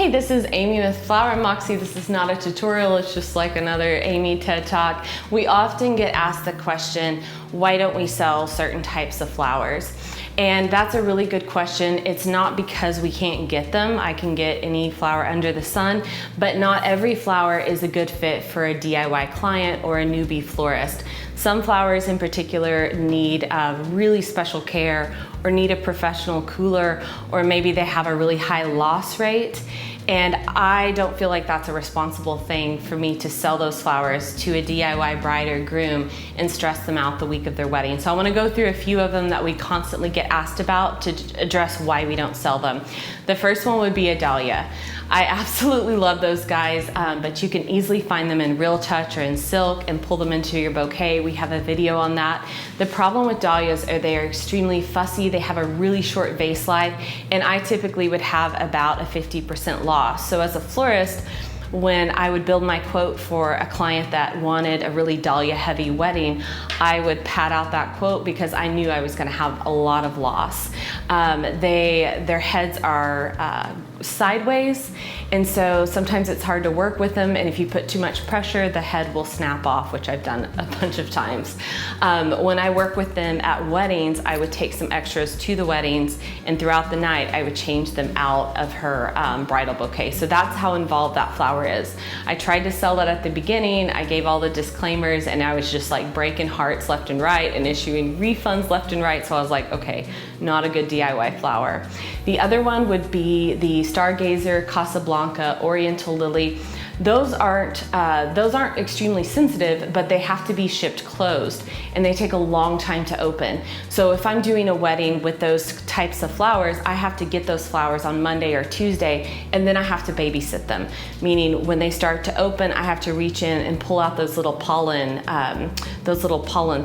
Hey, this is Amy with Flower Moxie. This is not a tutorial, it's just like another Amy TED Talk. We often get asked the question, why don't we sell certain types of flowers? And that's a really good question. It's not because we can't get them. I can get any flower under the sun, but not every flower is a good fit for a DIY client or a newbie florist. Some flowers in particular need really special care or need a professional cooler, or maybe they have a really high loss rate. And I don't feel like that's a responsible thing for me to sell those flowers to a DIY bride or groom and stress them out the week of their wedding. So I want to go through a few of them that we constantly get asked about to address why we don't sell them. The first one would be a dahlia. I absolutely love those guys, but you can easily find them in Real Touch or in silk and pull them into your bouquet. We have a video on that. The problem with dahlias are they are extremely fussy. They have a really short vase life, and I typically would have about a 50% loss. So as a florist, when I would build my quote for a client that wanted a really dahlia heavy wedding, I would pad out that quote because I knew I was gonna have a lot of loss. Their heads are sideways, and so sometimes it's hard to work with them, and if you put too much pressure, the head will snap off, which I've done a bunch of times. When I work with them at weddings, I would take some extras to the weddings, and throughout the night, I would change them out of her bridal bouquet. So that's how involved that flower is. I tried to sell that at the beginning, I gave all the disclaimers, and I was just like breaking hearts left and right and issuing refunds left and right, so I was like, okay, not a good DIY flower. The other one would be the Stargazer, Casablanca, Oriental Lily. Those aren't extremely sensitive, but they have to be shipped closed, and they take a long time to open. So if I'm doing a wedding with those types of flowers, I have to get those flowers on Monday or Tuesday, and then I have to babysit them. Meaning when they start to open, I have to reach in and pull out those little pollen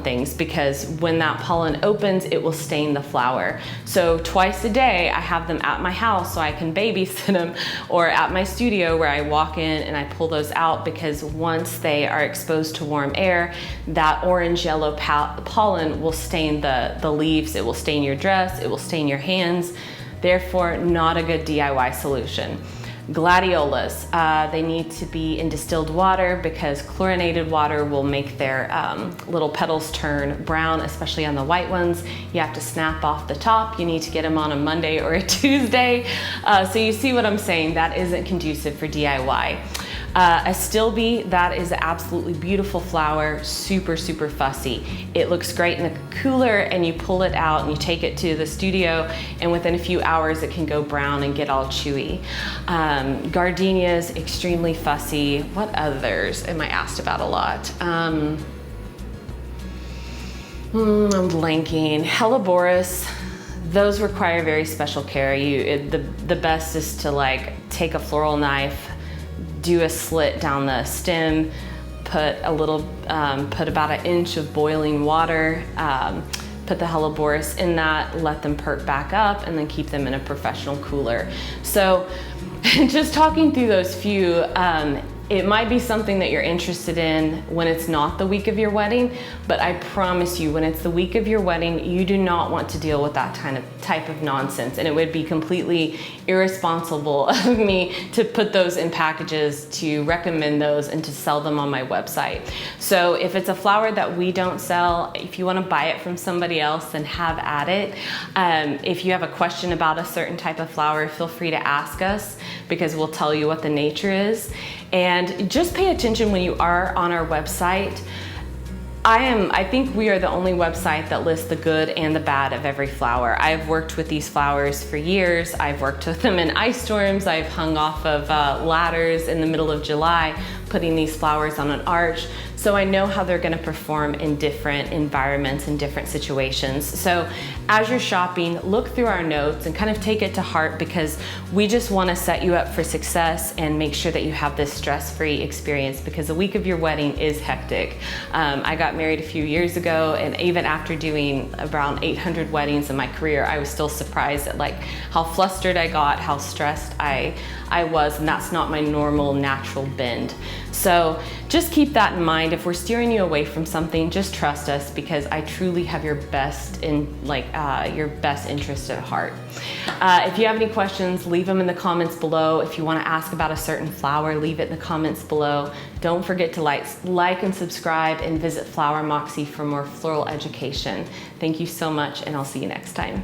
things, because when that pollen opens, it will stain the flower. So twice a day, I have them at my house so I can babysit them, or at my studio where I walk in and I pull those out, because once they are exposed to warm air, that orange yellow pollen will stain the leaves, it will stain your dress, it will stain your hands, therefore not a good DIY solution. Gladiolas, they need to be in distilled water because chlorinated water will make their little petals turn brown, especially on the white ones. You have to snap off the top. You need to get them on a Monday or a Tuesday. So you see what I'm saying, that isn't conducive for DIY. A stilbe, that is an absolutely beautiful flower, super, super fussy. It looks great in the cooler, and you pull it out and you take it to the studio, and within a few hours it can go brown and get all chewy. Gardenias, extremely fussy. What others am I asked about a lot? I'm blanking. Hellebores. Those require very special care. The best is to like take a floral knife, do a slit down the stem, put about an inch of boiling water, put the hellebores in that, let them perk back up, and then keep them in a professional cooler. So just talking through those few, it might be something that you're interested in when it's not the week of your wedding, but I promise you, when it's the week of your wedding, you do not want to deal with that type of nonsense, and it would be completely irresponsible of me to put those in packages, to recommend those, and to sell them on my website. So if it's a flower that we don't sell, if you want to buy it from somebody else, then have at it. If you have a question about a certain type of flower, feel free to ask us, because we'll tell you what the nature is. And just pay attention when you are on our website. I think we are the only website that lists the good and the bad of every flower. I've worked with these flowers for years. I've worked with them in ice storms. I've hung off of ladders in the middle of July, putting these flowers on an arch. So I know how they're gonna perform in different environments and different situations. So as you're shopping, look through our notes and kind of take it to heart, because we just wanna set you up for success and make sure that you have this stress-free experience, because the week of your wedding is hectic. I got married a few years ago, and even after doing around 800 weddings in my career, I was still surprised at like how flustered I got, how stressed I was, and that's not my normal natural bend. So just keep that in mind. mind, if we're steering you away from something, just trust us, because I truly have your best interest at heart. If you have any questions, leave them in the comments below. If you want to ask about a certain flower, leave it in the comments below. Don't forget to like and subscribe, and visit Flower Moxie for more floral education. Thank you so much, and I'll see you next time.